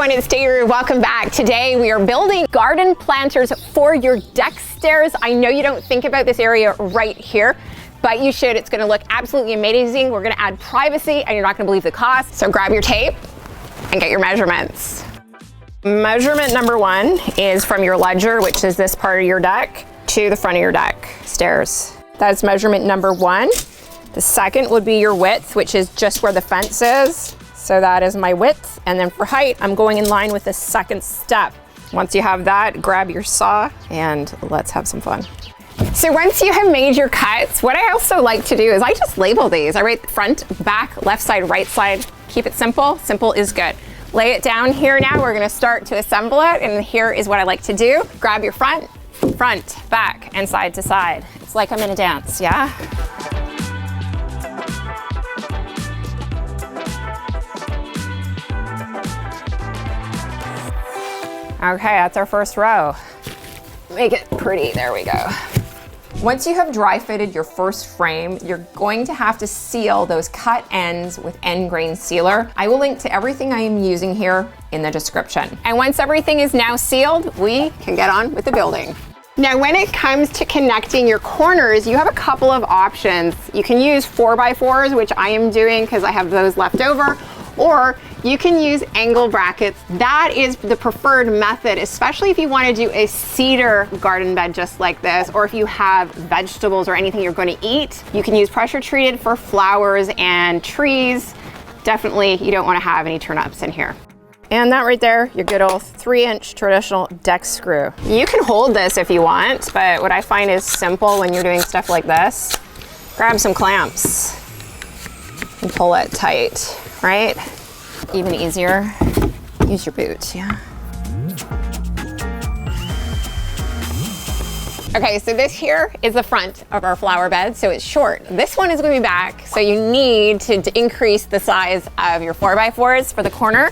everyone, it's Daru. Welcome back. Today we are building garden planters for your deck stairs. I know you don't think about this area right here, but you should. It's gonna look absolutely amazing. We're gonna add privacy and you're not gonna believe the cost. So grab your tape and get your measurements. Measurement number 1 is from your ledger, which is this part of your deck, to the front of your deck stairs. That's measurement number 1. The second would be your width, which is just where the fence is. So that is my width. And then for height, I'm going in line with the second step. Once you have that, grab your saw and let's have some fun. So once you have made your cuts, what I also like to do is I just label these. I write front, back, left side, right side. Keep it simple. Simple is good. Lay it down here now. We're gonna start to assemble it. And here is what I like to do. Grab your front, back, and side to side. It's like I'm in a dance, yeah? Okay, that's our first row. Make it pretty, there we go. Once you have dry fitted your first frame, you're going to have to seal those cut ends with end grain sealer. I will link to everything I am using here in the description. And once everything is now sealed, we can get on with the building. Now, when it comes to connecting your corners, you have a couple of options. You can use 4x4s, which I am doing because I have those left over, or you can use angle brackets. That is the preferred method, especially if you want to do a cedar garden bed just like this, or if you have vegetables or anything you're going to eat. You can use pressure treated for flowers and trees. Definitely, you don't want to have any turnips in here. And that right there, your good old 3-inch traditional deck screw. You can hold this if you want, but what I find is simple when you're doing stuff like this, grab some clamps and pull it tight, right? Even easier, use your boot, yeah. Okay, so this here is the front of our flower bed, so it's short. This one is gonna be back, so you need to increase the size of your 4x4s for the corner,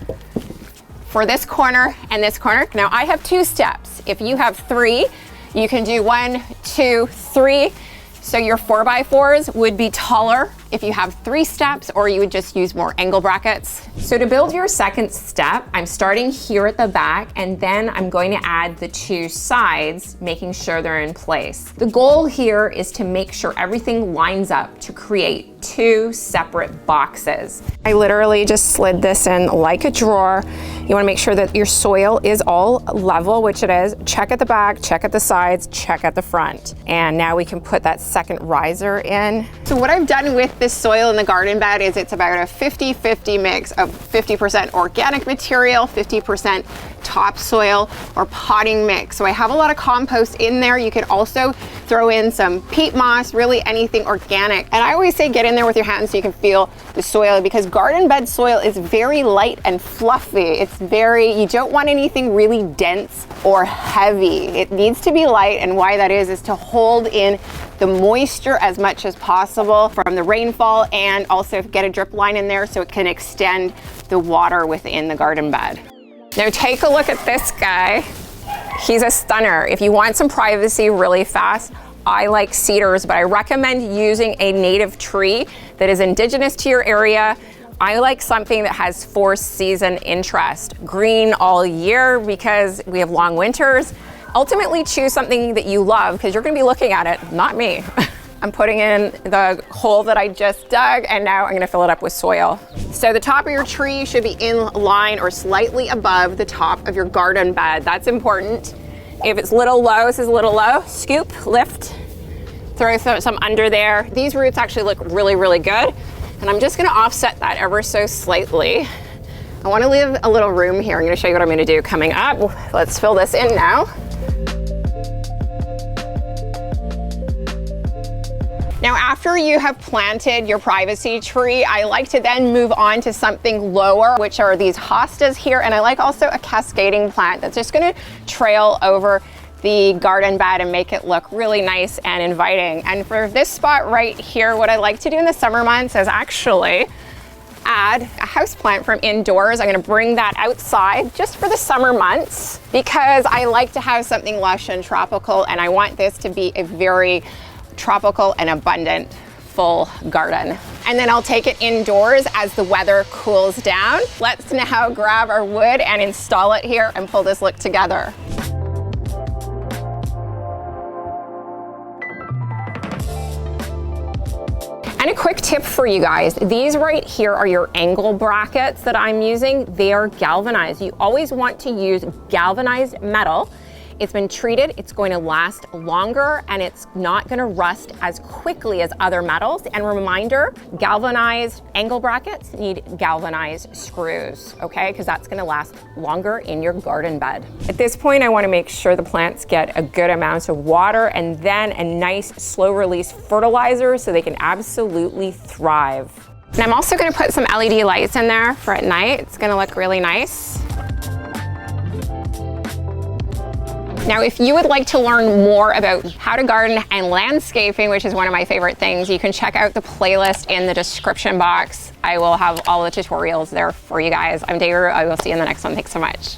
for this corner and this corner. Now I have 2 steps. If you have 3, you can do 1, 2, 3. So your 4x4s would be taller if you have 3 steps, or you would just use more angle brackets. So to build your second step, I'm starting here at the back, and then I'm going to add the 2 sides, making sure they're in place. The goal here is to make sure everything lines up to create 2 separate boxes. I literally just slid this in like a drawer. You wanna make sure that your soil is all level, which it is. Check at the back, check at the sides, check at the front. And now we can put that second riser in. So what I've done with this soil in the garden bed is it's about a 50-50 mix of 50% organic material, 50% topsoil or potting mix. So I have a lot of compost in there. You can also throw in some peat moss, really anything organic. And I always say get in there with your hands so you can feel the soil, because garden bed soil is very light and fluffy. It's you don't want anything really dense or heavy. It needs to be light, and why that is to hold in the moisture as much as possible from the rainfall, and also get a drip line in there so it can extend the water within the garden bed. Now take a look at this guy. He's a stunner. If you want some privacy really fast, I like cedars, but I recommend using a native tree that is indigenous to your area. I like something that has 4-season interest. Green all year because we have long winters. Ultimately choose something that you love, because you're gonna be looking at it, not me. I'm putting in the hole that I just dug, and now I'm gonna fill it up with soil. So the top of your tree should be in line or slightly above the top of your garden bed. That's important. If it's a little low, this is a little low, scoop, lift, throw some under there. These roots actually look really, really good. And I'm just gonna offset that ever so slightly. I wanna leave a little room here. I'm gonna show you what I'm gonna do coming up. Let's fill this in now. Now, after you have planted your privacy tree, I like to then move on to something lower, which are these hostas here. And I like also a cascading plant that's just gonna trail over the garden bed and make it look really nice and inviting. And for this spot right here, what I like to do in the summer months is actually add a house plant from indoors. I'm gonna bring that outside just for the summer months, because I like to have something lush and tropical, and I want this to be a very tropical and abundant full garden. And then I'll take it indoors as the weather cools down. Let's now grab our wood and install it here and pull this look together. And a quick tip for you guys, these right here are your angle brackets that I'm using. They are galvanized. You always want to use galvanized metal. It's been treated, it's going to last longer, and it's not gonna rust as quickly as other metals. And reminder, galvanized angle brackets need galvanized screws, okay? Because that's gonna last longer in your garden bed. At this point, I wanna make sure the plants get a good amount of water and then a nice slow release fertilizer so they can absolutely thrive. And I'm also gonna put some LED lights in there for at night. It's gonna look really nice. Now, if you would like to learn more about how to garden and landscaping, which is one of my favorite things, you can check out the playlist in the description box. I will have all the tutorials there for you guys. I'm Daru. I will see you in the next one. Thanks so much.